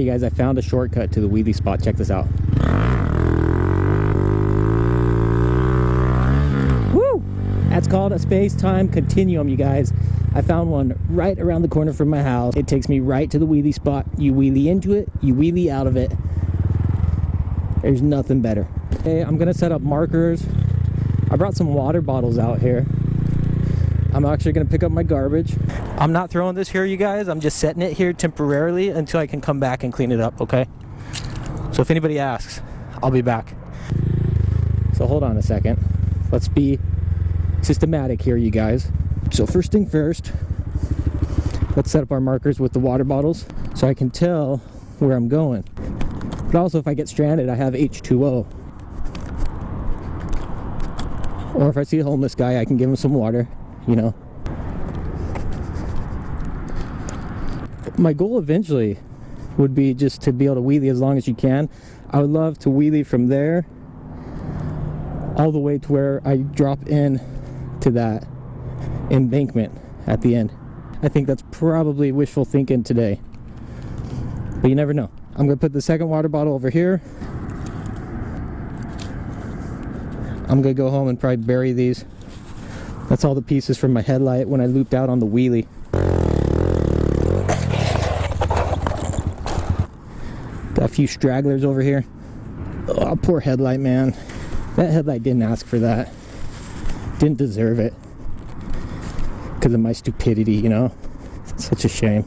Alright, you guys, I found a shortcut to the wheelie spot. Check this out. Woo! That's called a space-time continuum, you guys. I found one right around the corner from my house. It takes me right to the wheelie spot. You wheelie into it, you wheelie out of it. There's nothing better. Okay, I'm gonna set up markers. I brought some water bottles out here. I'm actually gonna pick up my garbage. I'm not throwing this here, you guys. I'm just setting it here temporarily until I can come back and clean it up, okay? So if anybody asks, I'll be back. So hold on a second. Let's be systematic here, you guys. So first thing first, let's set up our markers with the water bottles so I can tell where I'm going. But also, if I get stranded, I have H2O. Or if I see a homeless guy, I can give him some water, you know. My goal eventually would be just to be able to wheelie as long as you can. I would love to wheelie from there all the way to where I drop in to that embankment at the end. I think that's probably wishful thinking today, but you never know. I'm gonna put the second water bottle over here. I'm gonna go home and probably bury these. That's all the pieces from my headlight when I looped out on the wheelie. Got a few stragglers over here. Oh, poor headlight, man. That headlight didn't ask for that. Didn't deserve it. Because of my stupidity, you know? It's such a shame.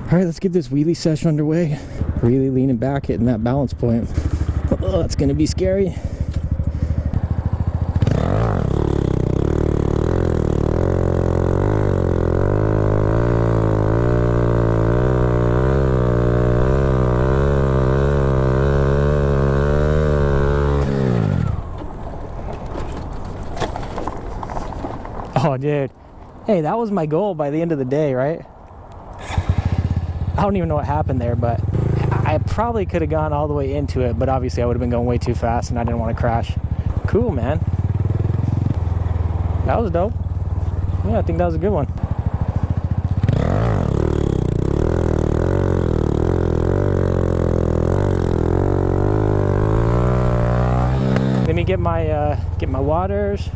Alright, let's get this wheelie sesh underway. Really leaning back, hitting that balance point. Oh, it's gonna be scary. Oh, dude. Hey, that was my goal by the end of the day, right? I don't even know what happened there, but I probably could have gone all the way into it, but obviously I would have been going way too fast and I didn't want to crash. Cool, man. That was dope. Yeah, I think that was a good one. Let me get my waters.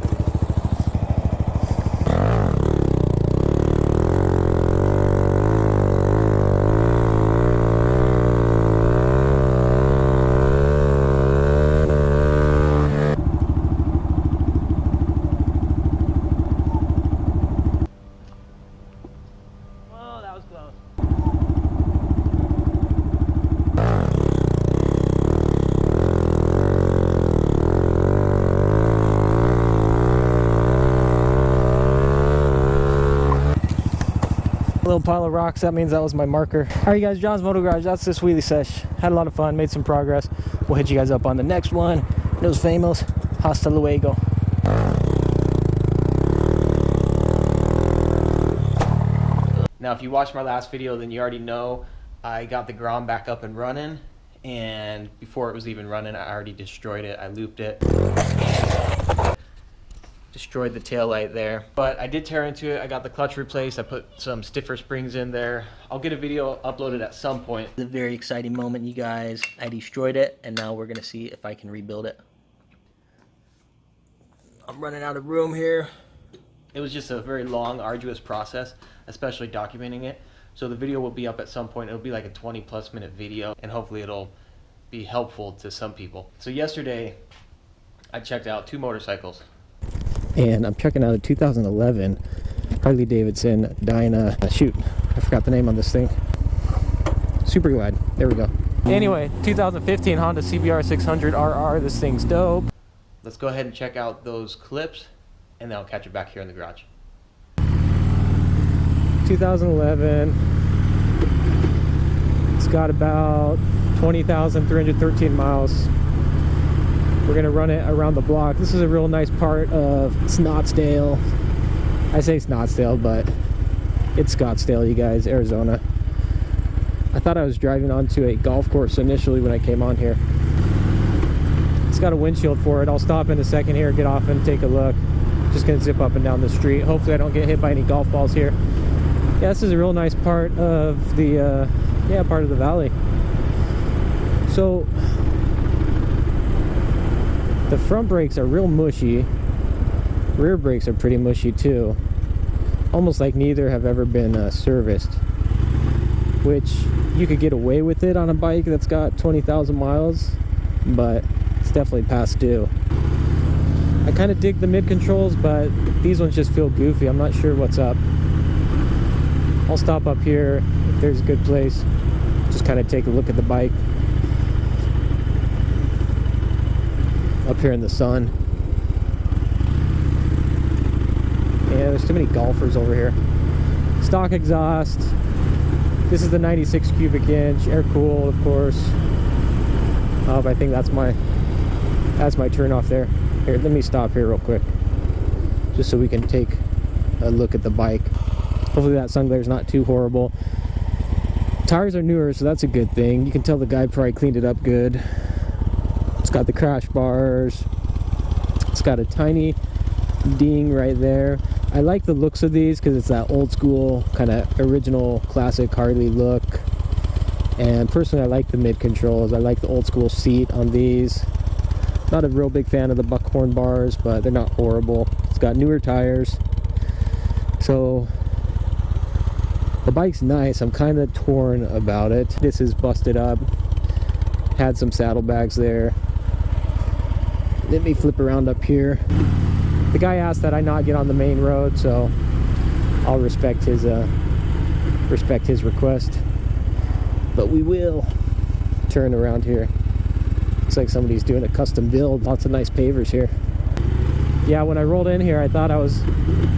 Little pile of rocks, that means that was my marker. Alright guys, John's Moto Garage, that's this wheelie sesh. Had a lot of fun, made some progress. We'll hit you guys up on the next one. Nos vemos. Hasta luego. Now if you watched my last video, then you already know I got the Grom back up and running, and before it was even running I already destroyed it. I looped it. Destroyed the tail light there, but I did tear into it. I got the clutch replaced. I put some stiffer springs in there. I'll get a video uploaded at some point. It's a very exciting moment, you guys. I destroyed it, and now we're gonna see if I can rebuild it. I'm running out of room here. It was just a very long, arduous process, especially documenting it. So the video will be up at some point. It'll be like a 20+ minute video, and hopefully it'll be helpful to some people. So yesterday, I checked out 2 motorcycles. And I'm checking out a 2011 Harley Davidson shoot, I forgot the name on this thing. Superglide. There we go. Anyway, 2015 Honda CBR600RR. This thing's dope. Let's go ahead and check out those clips, and then I'll catch you back here in the garage. 2011. It's got about 20,313 miles. We're gonna run it around the block. This is a real nice part of Scottsdale. I say Scottsdale, but it's Scottsdale, you guys, Arizona. I thought I was driving onto a golf course initially when I came on here. It's got a windshield for it. I'll stop in a second here, get off and take a look. Just gonna zip up and down the street. Hopefully I don't get hit by any golf balls here. Yeah, this is a real nice part of the part of the valley. So the front brakes are real mushy. Rear brakes are pretty mushy too. Almost like neither have ever been serviced. Which you could get away with it on a bike that's got 20,000 miles, but it's definitely past due. I kind of dig the mid controls, but these ones just feel goofy. I'm not sure what's up. I'll stop up here if there's a good place. Just kind of take a look at the bike. Up here in the sun. Yeah, there's too many golfers over here. Stock exhaust. This is the 96 cubic inch, air cooled, of course. I think that's my turn off there. Here, let me stop here real quick, just so we can take a look at the bike. Hopefully that sun glare is not too horrible. Tires are newer, so that's a good thing. You can tell the guy probably cleaned it up good. It's got the crash bars. It's got a tiny ding right there. I like the looks of these because it's that old school kind of original classic Harley look. And personally, I like the mid controls. I like the old school seat on these. Not a real big fan of the buckhorn bars, but they're not horrible. It's got newer tires. So the bike's nice. I'm kind of torn about it. This is busted up. Had some saddlebags there. Let me flip around up here. The guy asked that I not get on the main road, so I'll respect his request. But we will turn around here. Looks like somebody's doing a custom build. Lots of nice pavers here. Yeah, when I rolled in here, I thought I was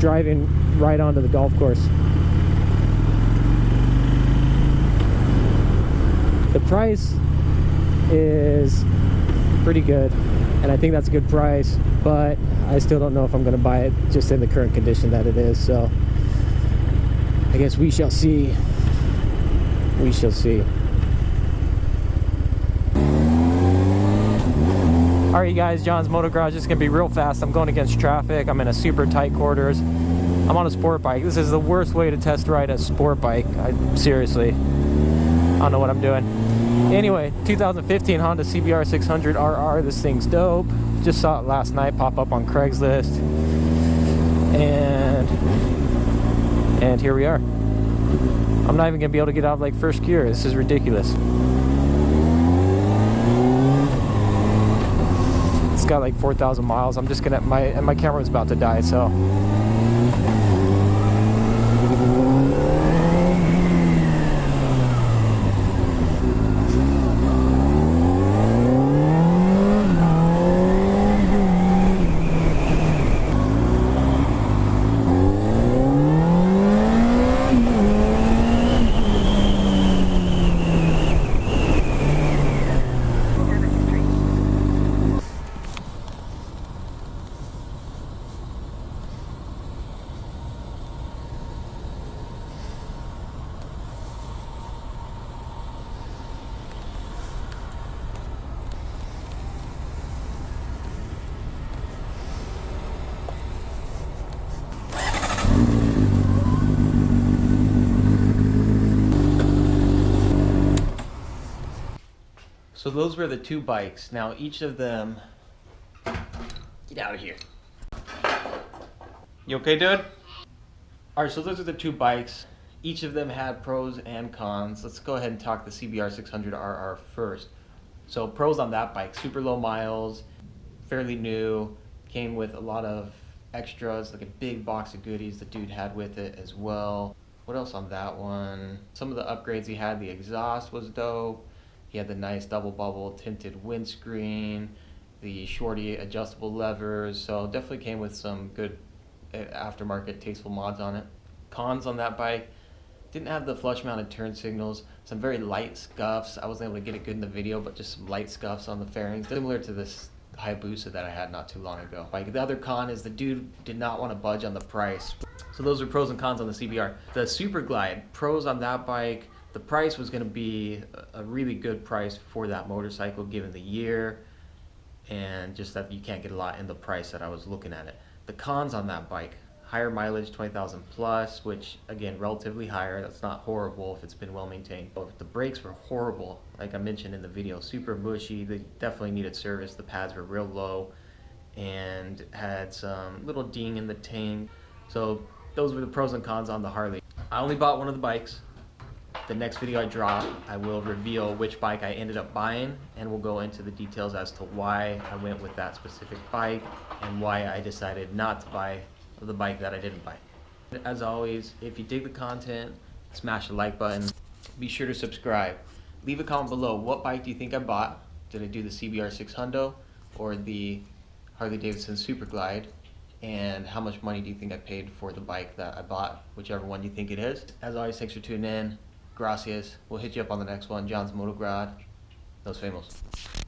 driving right onto the golf course. The price is pretty good, and I think that's a good price, but I still don't know if I'm going to buy it just in the current condition that it is. So I guess we shall see. We shall see. Alright, you guys, John's Moto Garage. This is going to be real fast. I'm going against traffic. I'm in a super tight quarters. I'm on a sport bike. This is the worst way to test ride a sport bike. Seriously, I don't know what I'm doing. Anyway, 2015 Honda CBR600RR. This thing's dope. Just saw it last night pop up on Craigslist. And here we are. I'm not even going to be able to get out of like first gear. This is ridiculous. It's got like 4,000 miles. I'm just gonna, my camera's about to die, so. So those were the two bikes. Now each of them, get out of here. You okay, dude? All right, so those are the two bikes. Each of them had pros and cons. Let's go ahead and talk the CBR600RR first. So pros on that bike, super low miles, fairly new, came with a lot of extras, like a big box of goodies the dude had with it as well. What else on that one? Some of the upgrades he had, the exhaust was dope. He had the nice double bubble tinted windscreen, the shorty adjustable levers, so definitely came with some good aftermarket tasteful mods on it. Cons on that bike, didn't have the flush mounted turn signals, some very light scuffs. I wasn't able to get it good in the video, but just some light scuffs on the fairings, similar to this Hayabusa that I had not too long ago. Like, the other con is the dude did not want to budge on the price. So those are pros and cons on the CBR. The Superglide, pros on that bike, the price was going to be a really good price for that motorcycle given the year, and just that you can't get a lot in the price that I was looking at it. The cons on that bike, higher mileage, 20,000 plus, which again, relatively higher. That's not horrible if it's been well maintained. But the brakes were horrible, like I mentioned in the video, super bushy. They definitely needed service. The pads were real low and had some little ding in the tank. So those were the pros and cons on the Harley. I only bought one of the bikes. The next video I drop, I will reveal which bike I ended up buying, and we'll go into the details as to why I went with that specific bike and why I decided not to buy the bike that I didn't buy. As always, if you dig the content, smash the like button. Be sure to subscribe. Leave a comment below. What bike do you think I bought? Did I do the CBR600 or the Harley Davidson Superglide? And how much money do you think I paid for the bike that I bought? Whichever one you think it is. As always, thanks for tuning in. Gracias. We'll hit you up on the next one. John's Moto Grad. Los Famos.